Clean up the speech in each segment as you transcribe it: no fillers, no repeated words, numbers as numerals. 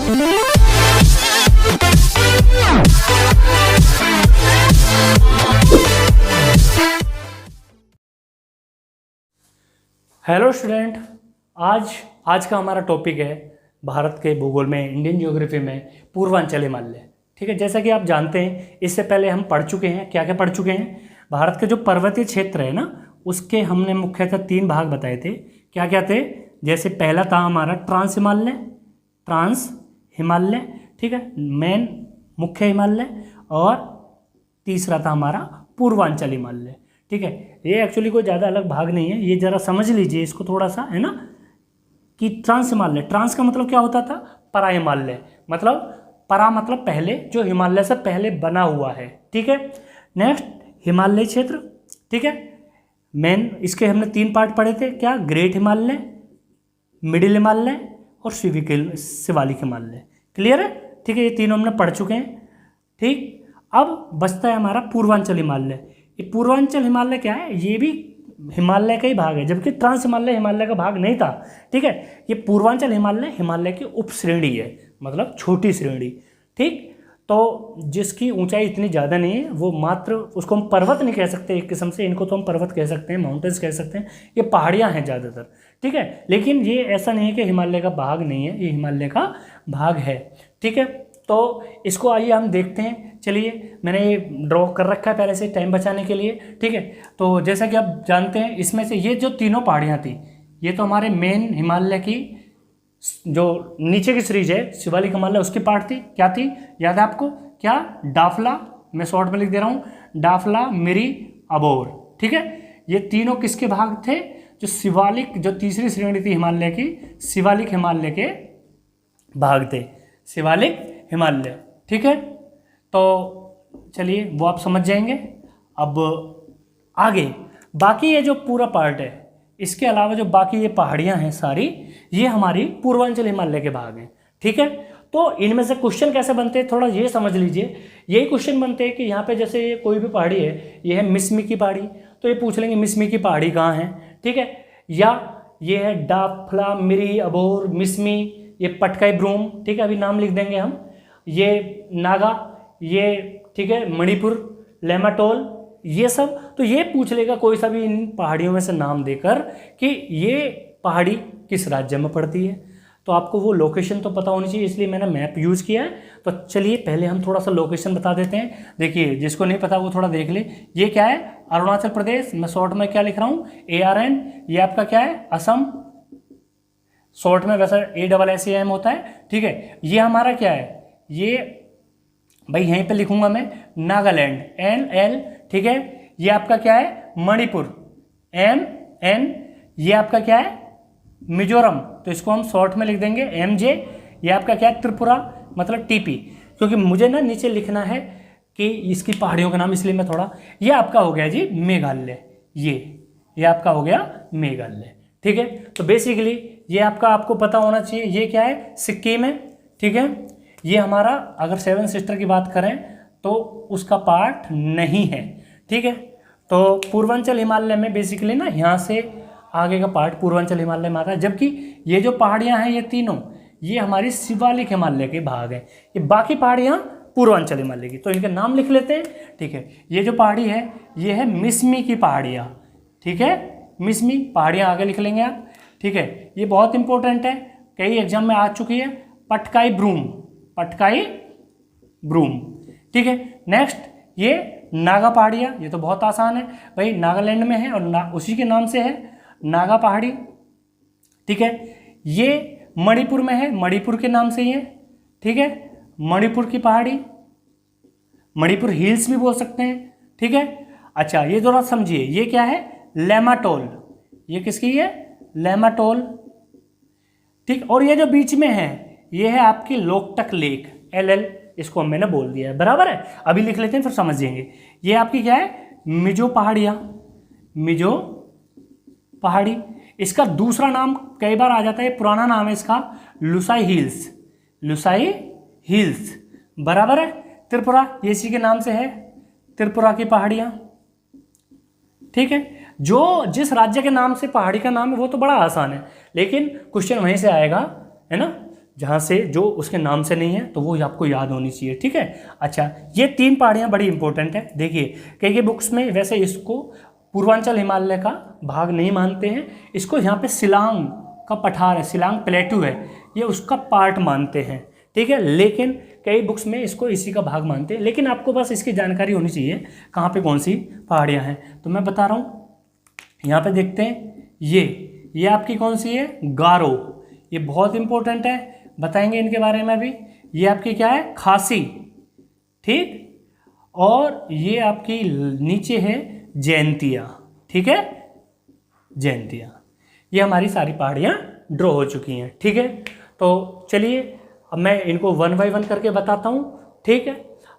Hello student, आज का हमारा टॉपिक है भारत के भूगोल में, इंडियन ज्योग्राफी में पूर्वांचल हिमालय। ठीक है, जैसा कि आप जानते हैं इससे पहले हम पढ़ चुके हैं। क्या क्या पढ़ चुके हैं? भारत के जो पर्वतीय क्षेत्र है ना, उसके हमने मुख्यतः 3 भाग बताए थे। क्या क्या थे? जैसे पहला था हमारा ट्रांस हिमालय, ठीक है, मेन मुख्य हिमालय, और तीसरा था हमारा पूर्वांचल हिमालय। ठीक है, ये एक्चुअली कोई ज़्यादा अलग भाग नहीं है, ये ज़रा समझ लीजिए इसको थोड़ा सा, है ना, कि ट्रांस हिमालय, ट्रांस का मतलब क्या होता था? परा हिमालय, मतलब परा मतलब पहले, जो हिमालय से पहले बना हुआ है। ठीक है, नेक्स्ट हिमालय क्षेत्र। ठीक है, मेन इसके हमने 3 पार्ट पढ़े थे। क्या? ग्रेट हिमालय, मिडिल हिमालय और शिवालिक हिमालय। क्लियर है? ठीक है, ये तीनों हमने पढ़ चुके हैं। ठीक, अब बचता है हमारा पूर्वांचल हिमालय। ये पूर्वांचल हिमालय क्या है? ये भी हिमालय का ही भाग है, जबकि ट्रांस हिमालय हिमालय का भाग नहीं था। ठीक है, ये पूर्वांचल हिमालय हिमालय की उपश्रेणी है, मतलब छोटी श्रेणी। ठीक, तो जिसकी ऊंचाई इतनी ज़्यादा नहीं है, वो मात्र, उसको हम पर्वत नहीं कह सकते एक किस्म से, इनको तो हम पर्वत कह सकते हैं, माउंटेन्स कह सकते हैं। ये पहाड़ियाँ हैं ज़्यादातर। ठीक है, लेकिन ये ऐसा नहीं है कि हिमालय का भाग नहीं है, ये हिमालय का भाग है। ठीक है, तो इसको आइए हम देखते हैं। चलिए, मैंने ये ड्रॉ कर रखा है पहले से टाइम बचाने के लिए। ठीक है, तो जैसा कि आप जानते हैं, इसमें से ये जो तीनों पहाड़ियाँ थी, ये तो हमारे मेन हिमालय की जो नीचे की सीरीज है, शिवालिक हिमालय, उसकी पार्ट थी। क्या थी? याद है आपको? क्या? डाफला, मैं शॉर्ट में लिख दे रहा हूँ, डाफला, मिरी, अबोर। ठीक है, ये तीनों किसके भाग थे? जो शिवालिक, जो तीसरी श्रेणी थी हिमालय की, शिवालिक हिमालय के भाग थे, शिवालिक हिमालय। ठीक है, तो चलिए वो आप समझ जाएंगे। अब आगे बाकी ये जो पूरा पार्ट है, इसके अलावा जो बाकी ये पहाड़ियाँ हैं सारी, ये हमारी पूर्वांचल हिमालय के भाग हैं। ठीक है, तो इनमें से क्वेश्चन कैसे बनते हैं थोड़ा ये समझ लीजिए। यही क्वेश्चन बनते हैं कि यहाँ पे जैसे ये कोई भी पहाड़ी है, ये है मिसमी की पहाड़ी, तो ये पूछ लेंगे मिसमी की पहाड़ी कहाँ है। ठीक है, या ये है डाफला, मिरी, अबोर, मिसमी, ये पटकाई ब्रूम। ठीक है, अभी नाम लिख देंगे हम। ये नागा, ये ठीक है मणिपुर, लेमाटोल, ये सब। तो ये पूछ लेगा कोई सा भी इन पहाड़ियों में से नाम देकर कि ये पहाड़ी किस राज्य में पड़ती है। तो आपको वो लोकेशन तो पता होनी चाहिए, इसलिए मैंने मैप यूज़ किया है। तो चलिए पहले हम थोड़ा सा लोकेशन बता देते हैं। देखिए, जिसको नहीं पता वो थोड़ा देख ले। ये क्या है? अरुणाचल प्रदेश। मैं शॉर्ट में क्या लिख रहा हूँ? ARN। ये आपका क्या है? असम। शॉर्ट में वैसा ASSAM होता है। ठीक है, ये हमारा क्या है? ये भाई यहीं पे लिखूंगा मैं, नागालैंड, NL। ठीक है, ये आपका क्या है? मणिपुर, MN। ये आपका क्या है? मिजोरम, तो इसको हम शॉर्ट में लिख देंगे MJ। ये आपका क्या है? त्रिपुरा, मतलब TP, क्योंकि मुझे ना नीचे लिखना है कि इसकी पहाड़ियों का नाम, इसलिए मैं थोड़ा। ये आपका हो गया जी मेघालय, ये आपका हो गया मेघालय। ठीक है, तो बेसिकली ये आपको पता होना चाहिए। ये क्या है? सिक्किम है। ठीक है, ये हमारा अगर 7 सिस्टर की बात करें तो उसका पार्ट नहीं है। ठीक है, तो पूर्वांचल हिमालय में बेसिकली ना यहाँ से आगे का पार्ट पूर्वांचल हिमालय में आता है, जबकि ये जो पहाड़ियाँ हैं ये तीनों, ये हमारी शिवालिक हिमालय के भाग हैं। ये बाकी पहाड़ियाँ पूर्वांचल हिमालय की, तो इनके नाम लिख लेते हैं। ठीक है, ये जो पहाड़ी है ये है मिसमी की पहाड़ियाँ। ठीक है, मिसमी पहाड़ियाँ आगे लिख लेंगे आप। ठीक है, ये बहुत इंपॉर्टेंट है, कई एग्जाम में आ चुकी है। पटकाई ब्रूम। ठीक है, नेक्स्ट ये नागा पहाड़ियाँ, ये तो बहुत आसान है भाई, नागालैंड में है और उसी के नाम से है, नागा पहाड़ी। ठीक है, ये मणिपुर में है, मणिपुर के नाम से ही है। ठीक है, मणिपुर की पहाड़ी, मणिपुर हिल्स भी बोल सकते हैं। ठीक है, अच्छा ये जरा समझिए, ये क्या है? लेमाटोल। ये किसकी है? लेमाटोल। ठीक, और ये जो बीच में है ये है आपकी लोकटक लेक, LL, इसको मैंने बोल दिया है, बराबर है। अभी लिख लेते हैं फिर समझ जाएंगे। ये आपकी क्या है? मिजो पहाड़ियाँ, मिजो पहाड़ी। इसका दूसरा नाम कई बार आ जाता है, पुराना नाम है इसका लुसाई हिल्स, बराबर है। त्रिपुरा, ये इसी के नाम से है, त्रिपुरा की पहाड़ियाँ। ठीक है, जो जिस राज्य के नाम से पहाड़ी का नाम है वो तो बड़ा आसान है, लेकिन क्वेश्चन वहीं से आएगा, है ना। जहाँ से जो उसके नाम से नहीं है तो वो आपको याद होनी चाहिए, ठीक है। अच्छा, ये 3 पहाड़ियाँ बड़ी इंपॉर्टेंट है। देखिए कई बुक्स में वैसे इसको पूर्वांचल हिमालय का भाग नहीं मानते हैं, इसको यहाँ पे शिलांग का पठार है, शिलांग प्लेटू है, ये उसका पार्ट मानते हैं, ठीक है। लेकिन कई बुक्स में इसको इसी का भाग मानते हैं। लेकिन आपको बस इसकी जानकारी होनी चाहिए कहाँ पे कौन सी पहाड़ियाँ हैं। तो मैं बता रहा हूँ, यहाँ पे देखते हैं, ये आपकी कौन सी है, गारो, ये बहुत इंपॉर्टेंट है, बताएंगे इनके बारे में भी। ये आपकी क्या है, खासी, ठीक। और ये आपकी नीचे है जयंतिया, ठीक है, जयंतिया। ये हमारी सारी पहाड़ियाँ ड्रॉ हो चुकी हैं, ठीक है। तो चलिए अब मैं इनको 1 बाय 1 करके बताता हूँ, ठीक है।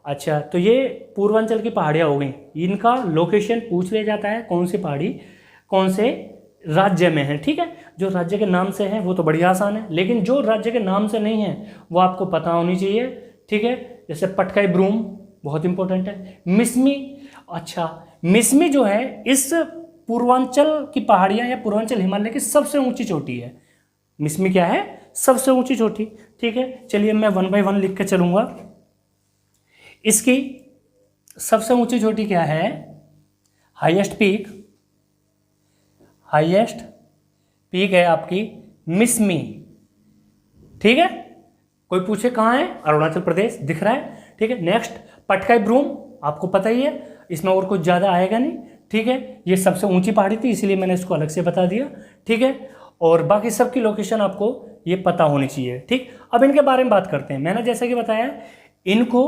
अच्छा, तो ये पूर्वांचल की पहाड़ियाँ हो गई, इनका लोकेशन पूछ लिया जाता है, कौन सी पहाड़ी कौन से राज्य में है, ठीक है। जो राज्य के नाम से है वो तो बढ़िया आसान है, लेकिन जो राज्य के नाम से नहीं है वो आपको पता होनी चाहिए, ठीक है। जैसे पटकाई ब्रूम बहुत इंपॉर्टेंट है। मिसमी, अच्छा मिसमी जो है इस पूर्वांचल की पहाड़ियाँ या पूर्वांचल हिमालय की सबसे ऊंची चोटी है। मिसमी क्या है, सबसे ऊंची चोटी, ठीक है। चलिए मैं 1 बाय 1 लिख के चलूँगा। इसकी सबसे ऊंची चोटी क्या है, हाईएस्ट पीक है आपकी मिसमी, ठीक है। कोई पूछे कहाँ है, अरुणाचल प्रदेश दिख रहा है, ठीक है। नेक्स्ट पटकाई ब्रूम, आपको पता ही है, इसमें और कुछ ज़्यादा आएगा नहीं, ठीक है। ये सबसे ऊंची पहाड़ी थी इसलिए मैंने इसको अलग से बता दिया, ठीक है। और बाकी सबकी लोकेशन आपको ये पता होनी चाहिए, ठीक। अब इनके बारे में बात करते हैं। मैंने जैसा कि बताया, इनको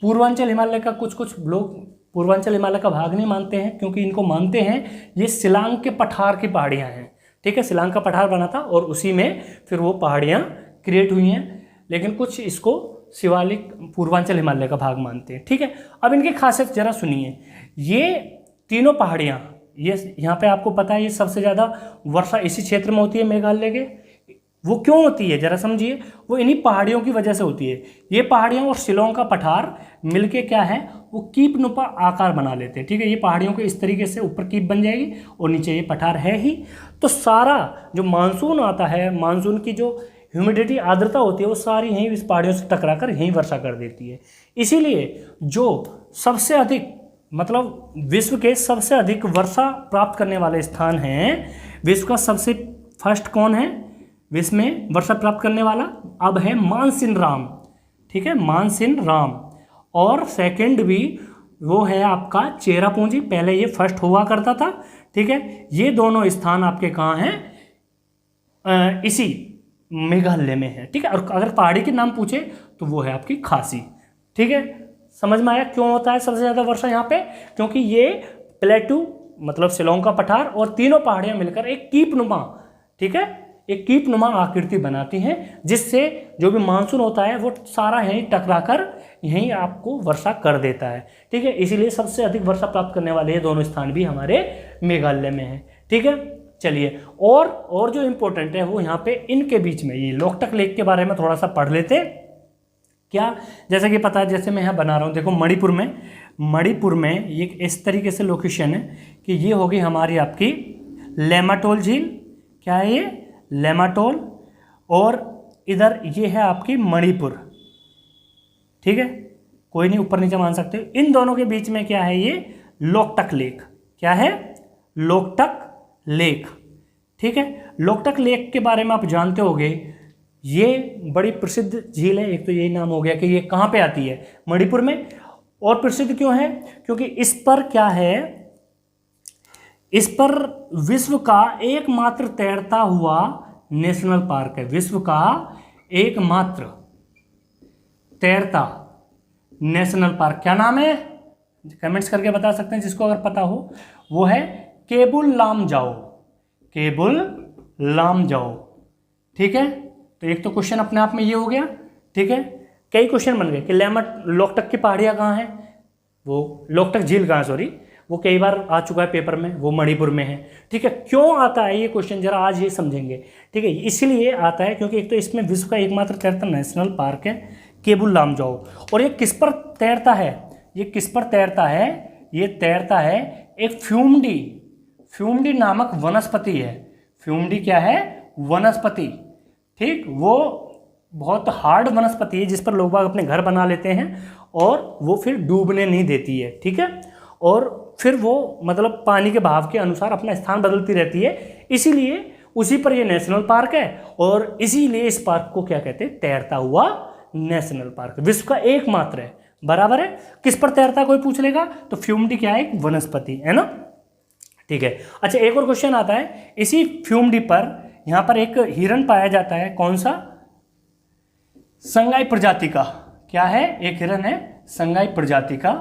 पूर्वांचल हिमालय का कुछ लोग पूर्वांचल हिमालय का भाग नहीं मानते हैं, क्योंकि इनको मानते हैं ये शिलांग के पठार की पहाड़ियाँ हैं, ठीक है। शिलांग का पठार बना था और उसी में फिर वो पहाड़ियाँ क्रिएट हुई हैं, लेकिन कुछ इसको शिवालिक पूर्वांचल हिमालय का भाग मानते हैं, ठीक है। अब इनकी खासियत जरा सुनिए। ये तीनों पहाड़ियाँ, ये यहाँ पे आपको पता है ये सबसे ज़्यादा वर्षा इसी क्षेत्र में होती है मेघालय के। वो क्यों होती है जरा समझिए, वो इन्हीं पहाड़ियों की वजह से होती है। ये पहाड़ियाँ और शिलोंग का पठार मिलके क्या है, वो कीप नुपा आकार बना लेते हैं, ठीक है। ये पहाड़ियों के इस तरीके से ऊपर कीप बन जाएगी और नीचे ये पठार है ही। तो सारा जो मानसून आता है, मानसून की जो ह्यूमिडिटी आर्द्रता होती है वो सारी यहीं इस पहाड़ियों से टकरा कर यहीं वर्षा कर देती है। इसीलिए जो सबसे अधिक मतलब विश्व के सबसे अधिक वर्षा प्राप्त करने वाले स्थान हैं, विश्व का सबसे फर्स्ट कौन है विश्व में वर्षा प्राप्त करने वाला, अब है मानसिनराम, ठीक है, मानसिनराम। और सेकंड भी वो है आपका चेरापूंजी, पहले ये फर्स्ट हुआ करता था, ठीक है। ये दोनों स्थान आपके कहाँ हैं, इसी मेघालय में है, ठीक है। और अगर पहाड़ी के नाम पूछे तो वो है आपकी खासी, ठीक है। समझ में आया क्यों होता है सबसे ज़्यादा वर्षा यहाँ पे, क्योंकि ये प्लेटू मतलब शिलोंग का पठार और तीनों पहाड़ियाँ मिलकर एक कीपनुमा, ठीक है, एक कीपनुमा आकृति बनाती हैं, जिससे जो भी मानसून होता है वो सारा यहीं टकराकर यहीं आपको वर्षा कर देता है, ठीक है। इसीलिए सबसे अधिक वर्षा प्राप्त करने वाले ये दोनों स्थान भी हमारे मेघालय में है, ठीक है। चलिए और जो इम्पोर्टेंट है वो यहाँ पे इनके बीच में ये लोकटक लेक के बारे में थोड़ा सा पढ़ लेते। क्या, जैसे कि पता है, जैसे मैं यहाँ बना रहा हूँ, देखो मणिपुर में ये इस तरीके से लोकेशन है कि ये होगी हमारी आपकी लेमाटोल झील, क्या है ये, लेमाटोल, और इधर ये है आपकी मणिपुर, ठीक है। कोई नहीं ऊपर नीचे मान सकते। इन दोनों के बीच में क्या है, ये लोकटक लेक, क्या है, लोकटक लेक, ठीक है। लोकटक लेक के बारे में आप जानते होंगे, ये बड़ी प्रसिद्ध झील है। एक तो यही नाम हो गया कि ये कहाँ पे आती है, मणिपुर में। और प्रसिद्ध क्यों है, क्योंकि इस पर क्या है, इस पर विश्व का एकमात्र तैरता हुआ नेशनल पार्क है, विश्व का एकमात्र तैरता नेशनल पार्क। क्या नाम है, कमेंट्स करके बता सकते हैं जिसको अगर पता हो। वो है केबुल लामजाओ, केबुल लामजाओ, ठीक है। तो एक तो क्वेश्चन अपने आप में ये हो गया, ठीक है। कई क्वेश्चन बन गए कि लोकटक की पहाड़ियाँ कहाँ हैं, वो लोकटक झील कहाँ, सॉरी, वो कई बार आ चुका है पेपर में, वो मणिपुर में है, ठीक है। क्यों आता है ये क्वेश्चन, जरा आज ये समझेंगे, ठीक है। इसलिए आता है क्योंकि एक तो इसमें विश्व का एकमात्र तैरता नेशनल पार्क है केबुल लामजाओ। और ये किस पर तैरता है, ये किस पर तैरता है, ये तैरता है एक फ्यूमडी नामक वनस्पति है। फ्यूमडी क्या है, वनस्पति, ठीक। वो बहुत हार्ड वनस्पति है जिस पर लोग बाग अपने घर बना लेते हैं और वो फिर डूबने नहीं देती है, ठीक है। और फिर वो मतलब पानी के बहाव के अनुसार अपना स्थान बदलती रहती है, इसीलिए उसी पर ये नेशनल पार्क है और इसीलिए इस पार्क को क्या कहते हैं, तैरता हुआ नेशनल पार्क, विश्व का एकमात्र है, बराबर है। किस पर तैरता कोई पूछ लेगा तो फ्यूमडी क्या है, एक वनस्पति है ना, ठीक है। अच्छा, एक और क्वेश्चन आता है, इसी फ्यूमडी पर यहाँ पर एक हिरन पाया जाता है, कौन सा, संगाई प्रजाति का, क्या है, एक हिरन है संगाई प्रजाति का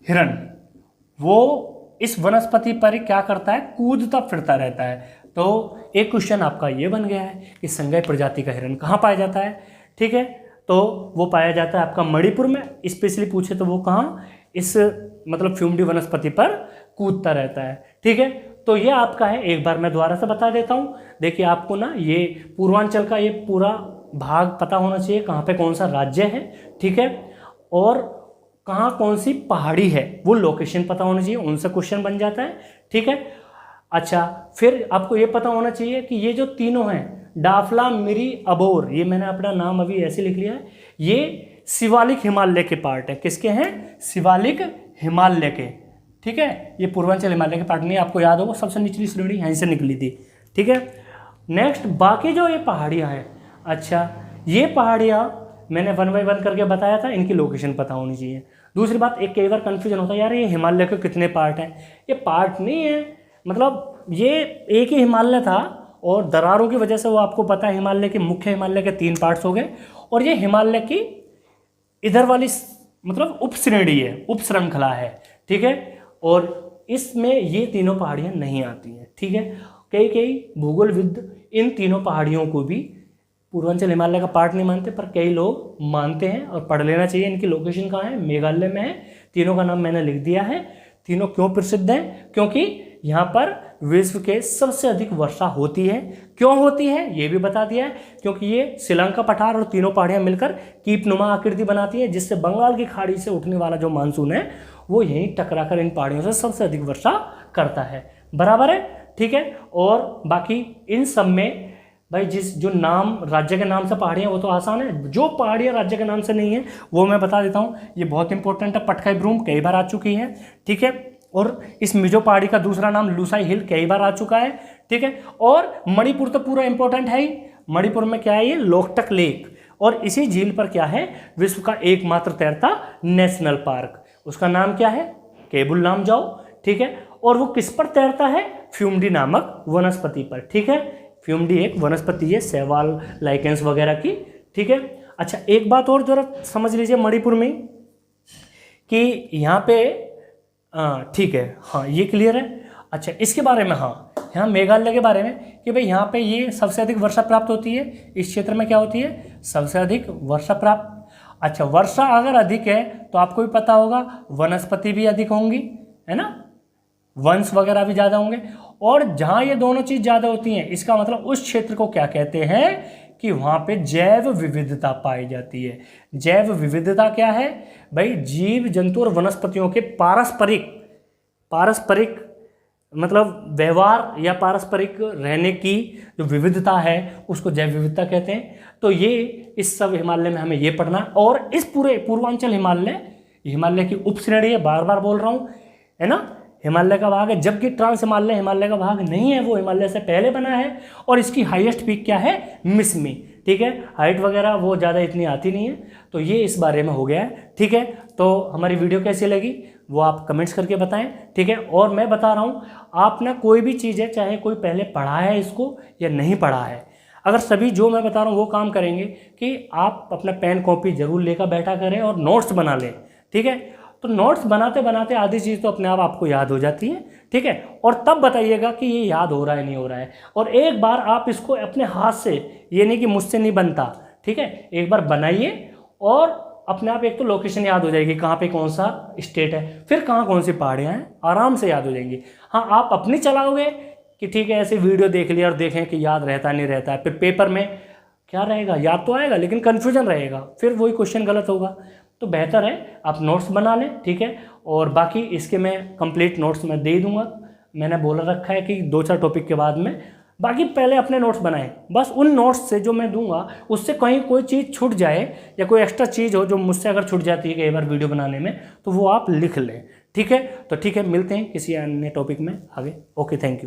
हिरन, वो इस वनस्पति पर क्या करता है, कूदता फिरता रहता है। तो एक क्वेश्चन आपका ये बन गया है कि संगाई प्रजाति का हिरन कहाँ पाया जाता है, ठीक है। तो वो पाया जाता है आपका मणिपुर में, स्पेशली पूछे तो वो कहाँ, इस मतलब फ्यूमडी वनस्पति पर कूदता रहता है, ठीक है। तो ये आपका है, एक बार मैं दोबारा से बता देता हूँ। देखिए आपको ना ये पूर्वांचल का ये पूरा भाग पता होना चाहिए, कहाँ पे कौन सा राज्य है, ठीक है, और कहाँ कौन सी पहाड़ी है वो लोकेशन पता होना चाहिए, उनसे क्वेश्चन बन जाता है, ठीक है। अच्छा, फिर आपको ये पता होना चाहिए कि ये जो तीनों हैं, डाफला, मिरी, अबोर, ये मैंने अपना नाम अभी ऐसे लिख लिया है, ये शिवालिक हिमालय के पार्ट है, किसके हैं, शिवालिक हिमालय के, ठीक है। ये पूर्वांचल हिमालय के पार्ट नहीं, आपको याद होगा सबसे निचली श्रेणी यहीं से निकली थी, ठीक है। नेक्स्ट, बाकी जो ये पहाड़ियाँ हैं, अच्छा ये पहाड़ियाँ मैंने 1 बाय 1 करके बताया था, इनकी लोकेशन पता होनी चाहिए। दूसरी बात, एक कई बार कन्फ्यूजन होता है, यार ये हिमालय के कितने पार्ट हैं, ये पार्ट नहीं है, मतलब ये एक ही हिमालय था और दरारों की वजह से वो आपको पता है हिमालय के, मुख्य हिमालय के 3 पार्ट्स हो गए, और ये हिमालय की इधर वाली मतलब उप श्रेणी है, उप श्रृंखला है, ठीक है। और इसमें ये तीनों पहाड़ियाँ नहीं आती हैं, ठीक है। कई भूगोलविद इन तीनों पहाड़ियों को भी पूर्वांचल हिमालय का पार्ट नहीं मानते, पर कई लोग मानते हैं और पढ़ लेना चाहिए। इनकी लोकेशन कहाँ है, मेघालय में है, तीनों का नाम मैंने लिख दिया है। तीनों क्यों प्रसिद्ध हैं, क्योंकि यहाँ पर विश्व के सबसे अधिक वर्षा होती है। क्यों होती है ये भी बता दिया है, क्योंकि ये श्रीलंका पठार और तीनों पहाड़ियाँ मिलकर कीपनुमा आकृति बनाती है, जिससे बंगाल की खाड़ी से उठने वाला जो मानसून है वो यहीं टकराकर इन पहाड़ियों से सबसे अधिक वर्षा करता है, बराबर है, ठीक है। और बाकी इन सब में भाई जिस जो नाम राज्य के नाम से पहाड़ियाँ वो तो आसान है, जो पहाड़ियाँ राज्य के नाम से नहीं है वो मैं बता देता हूँ, ये बहुत इंपॉर्टेंट है। पटकाई ब्रूम कई बार आ चुकी है, ठीक है, और इस मिजो पहाड़ी का दूसरा नाम लूसाई हिल कई बार आ चुका है, ठीक है। और मणिपुर तो पूरा इंपॉर्टेंट है ही, मणिपुर में क्या है, ये लोकटक लेक, और इसी झील पर क्या है, विश्व का एकमात्र तैरता नेशनल पार्क, उसका नाम क्या है, केबुल लामजाओ, ठीक है। और वो किस पर तैरता है, फ्यूमडी नामक वनस्पति पर, ठीक है। फ्यूमडी एक वनस्पति है शैवाल लाइकेंस वगैरह की, ठीक है। अच्छा, एक बात और जरा समझ लीजिए मणिपुर में कि यहाँ पे ठीक है, हाँ ये क्लियर है। अच्छा, इसके बारे में, हाँ यहाँ मेघालय के बारे में कि भाई यहाँ पे ये सबसे अधिक वर्षा प्राप्त होती है, इस क्षेत्र में क्या होती है, सबसे अधिक वर्षा प्राप्त। अच्छा, वर्षा अगर अधिक है तो आपको भी पता होगा वनस्पति भी अधिक होंगी, है ना, वंश वगैरह भी ज़्यादा होंगे। और जहाँ ये दोनों चीज़ ज़्यादा होती हैं, इसका मतलब उस क्षेत्र को क्या कहते हैं कि वहाँ पे जैव विविधता पाई जाती है। जैव विविधता क्या है भाई, जीव जंतु और वनस्पतियों के पारस्परिक मतलब व्यवहार या पारस्परिक रहने की जो विविधता है उसको जैव विविधता कहते हैं। तो ये इस सब हिमालय में हमें ये पढ़ना, और इस पूरे पूर्वांचल हिमालय की उपश्रेणी है, बार बार बोल रहा हूँ, है ना, हिमालय का भाग है, जबकि ट्रांस हिमालय का भाग नहीं है, वो हिमालय से पहले बना है। और इसकी हाईएस्ट पीक क्या है, मिसमी, ठीक है, हाइट वगैरह वो ज़्यादा इतनी आती नहीं है। तो ये इस बारे में हो गया है, ठीक है। तो हमारी वीडियो कैसी लगी वो आप कमेंट्स करके बताएं, ठीक है। और मैं बता रहा हूँ, आप ना कोई भी चीज़ है, चाहे कोई पहले पढ़ा है इसको या नहीं पढ़ा है, अगर सभी जो मैं बता रहा हूँ वो काम करेंगे कि आप अपना पेन कॉपी जरूर लेकर बैठा करें और नोट्स बना लें, ठीक है। तो नोट्स बनाते बनाते आधी चीज़ तो अपने आप आपको याद हो जाती है, ठीक है। और तब बताइएगा कि ये याद हो रहा है नहीं हो रहा है। और एक बार आप इसको अपने हाथ से, ये नहीं कि मुझसे नहीं बनता, ठीक है, एक बार बनाइए और अपने आप एक तो लोकेशन याद हो जाएगी, कहाँ पे कौन सा स्टेट है, फिर कहाँ कौन सी पहाड़ियाँ हैं, आराम से याद हो जाएंगी। हाँ, आप अपनी चलाओगे कि ठीक है ऐसे वीडियो देख लिया और देखें कि याद रहता नहीं रहता है, फिर पेपर में क्या रहेगा, याद तो आएगा लेकिन कन्फ्यूजन रहेगा, फिर वही क्वेश्चन गलत होगा। तो बेहतर है आप नोट्स बना लें, ठीक है। और बाकी इसके मैं कंप्लीट नोट्स मैं दे दूंगा, मैंने बोला रखा है कि 2-4 टॉपिक के बाद में बाकी पहले अपने नोट्स बनाएं। बस उन नोट्स से जो मैं दूंगा उससे कहीं कोई चीज़ छूट जाए या कोई एक्स्ट्रा चीज़ हो जो मुझसे अगर छूट जाती है कई बार वीडियो बनाने में, तो वो आप लिख लें। ठीक है, तो ठीक है, मिलते हैं किसी अन्य टॉपिक में आगे। Okay, thank you.